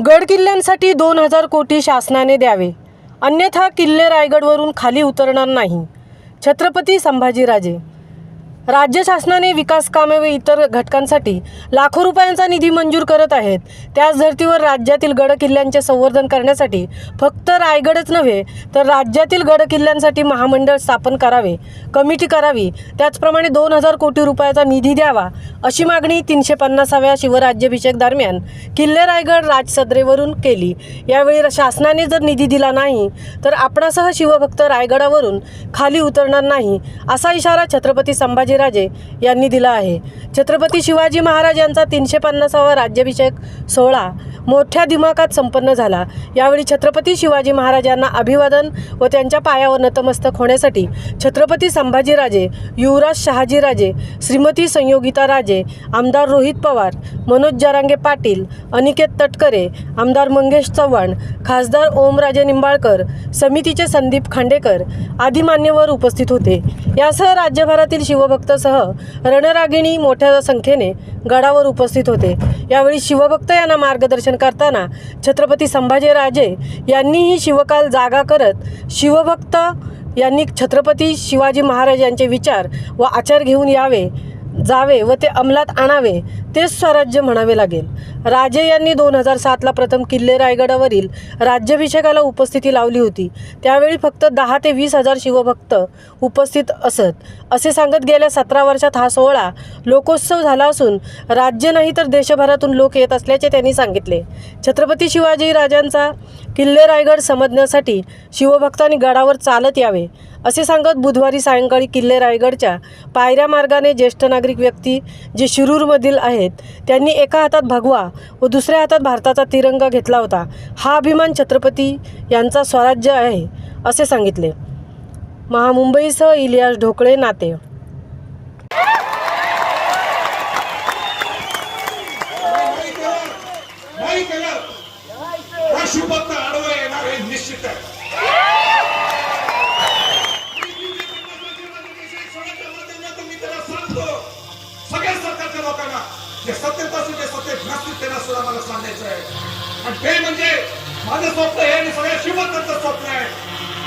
गड किल्ल्यांसाठी 2000 कोटी शासनाने द्यावे, अन्यथा किल्ले रायगडवरून खाली उतरणार नाही. छत्रपती संभाजीराजे. राज्य शासनाने विकास कामे व इतर घटकांसाठी लाखो रुपयांचा निधी मंजूर करत आहेत. त्याच धर्तीवर राज्यातील गड किल्ल्यांचे संवर्धन करण्यासाठी फक्त रायगडच नव्हे तर राज्यातील गड किल्ल्यांसाठी महामंडळ स्थापन करावे, कमिटी करावी. त्याचप्रमाणे 2000 कोटी रुपयाचा निधी द्यावा अशी मागणी 350व्या शिवराज्याभिषेक दरम्यान किल्ले रायगड राजसदरेवरून केली. यावेळी शासनाने जर निधी दिला नाही तर आपणासह शिवभक्त रायगडावरून खाली उतरणार नाही असा इशारा छत्रपती संभाजीराजे यांनी दिला आहे. छत्रपती शिवाजी महाराज यांचा 350वा राज्याभिषेक सोहळा मोठ्या दिमाखात संपन्न झाला. यावेळी छत्रपती शिवाजी महाराज यांना अभिवादन व त्यांच्या पायावर नतमस्तक होण्यासाठी छत्रपती संभाजीराजे, युवराज शहाजीराजे, श्रीमती संयोगिता राजे, आमदार रोहित पवार, मनोज जरांगे पाटील, अनिकेत तटकरे, आमदार मंगेश चव्हाण, खासदार ओमराजे निंबाळकर, समितीचे संदीप खांडेकर आदी मान्यवर उपस्थित होते. यासह राज्यभरातील शिवभक्तसह रणरागिणी मोठ्या संख्येने गडावर उपस्थित होते. यावेळी शिवभक्त यांना मार्गदर्शन करताना छत्रपती संभाजीराजे यांनीही शिवकाल जागा करत शिवभक्त यांनी छत्रपती शिवाजी महाराज यांचे विचार व आचार घेऊन जावे व ते अंमलात आणावे, तेच स्वराज्य म्हणावे लागेल. राजे यांनी 2007ला प्रथम किल्ले रायगडावरील राज्याभिषेकाला उपस्थिती लावली होती. त्यावेळी फक्त 10 ते 20 हजार शिवभक्त उपस्थित असत. असे सांगत गेल्या 17 वर्षात हा सोहळा लोकोत्सव झाला असून राज्य नाही तर देशभरातून लोक येत असल्याचे त्यांनी सांगितले. छत्रपती शिवाजी राजांचा किल्ले रायगड समजण्यासाठी शिवभक्तांनी गडावर चालत यावे असे सांगत बुधवारी सायंकाळी किल्ले रायगडच्या पायऱ्या मार्गाने ज्येष्ठ नागरिक व्यक्ती जे शिरूरमधील आहेत त्यांनी एका हातात भगवा व दुसऱ्या हातात भारताचा तिरंगा घेतला होता. हा अभिमान छत्रपती यांचा स्वराज्य आहे असे सांगितले. महामुंबईसह इलियास ढोकळे, नाते. सगळ्या सरकारच्या लोकांना जे सत्तेत असून जे सत्तेत नसतील त्यांना सुद्धा मला सांगायचं आहे. आणि ते म्हणजे माझं स्वप्न आहे आणि सगळ्या शिवभक्तांचं स्वप्न आहे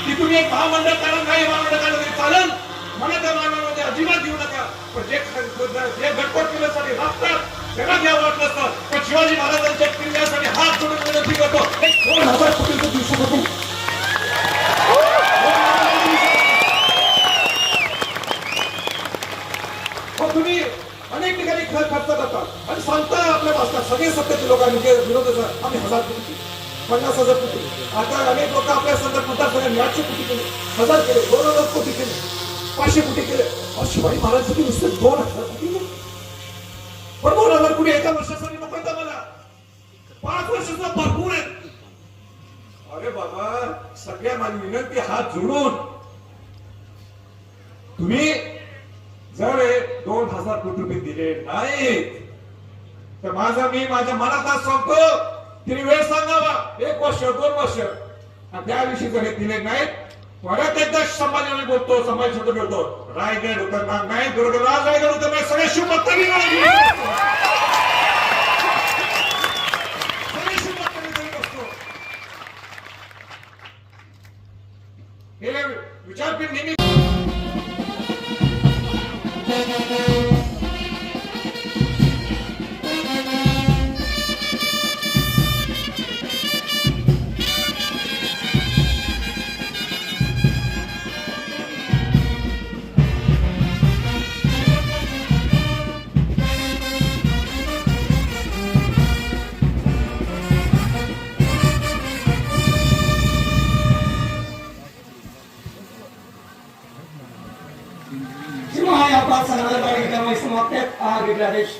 की तुम्ही एक महामंडळ करा, काही महामंडळ काढलं तरी चालेल, मला त्या महामंडळामध्ये अजिबात घेऊ नका. पण जे गटकोट किल्ल्यासाठी राबतात त्यांना घ्यावं वाटलं असतं. पण शिवाजी महाराजांच्या किल्ल्यासाठी हात जोडून विनंती करतो, 2000 कोटींचं देऊ शकतो. तुम्ही अनेक ठिकाणी खर्च करतात आणि सांगता आपल्या भाषणात सगळे सत्तेचे लोकांनी विरोध आम्ही 1000 कोटी, 50,000 कोटी, आता अनेक लोक आपल्या संदर्भात म्हणतात 800 कोटी केले, 1000 केले, 2000 कोटी केले, 500 कोटी केले. शिवाजी महाराजांची नुसते 2000 कोटी केले. पण 2000 कोटी एका वर्षासाठी नको येतं मला, 5 वर्ष सुद्धा भरपूर आहेत. अरे बाबा, सगळ्या माझी विनंती हात जोडून तुम्ही जर 2000 कोटी रुपये दिले नाहीत तर मी माझ्या मनात आज सांगतो, तिने वेळ सांगावा, 1 वर्ष 2 वर्ष, आणि त्या दिवशी जर हे दिले नाहीत परत एकदा संभाजीने बोलतो, संभाजी छोटं बोलतो, रायगड उतरणार नाही, दुर्गराज रायगड उतरणार, सगळे शिवभक्तांनी हे विचारपीठ नेहमी Semua yang pas sangat baik dan semua tet agak gratis.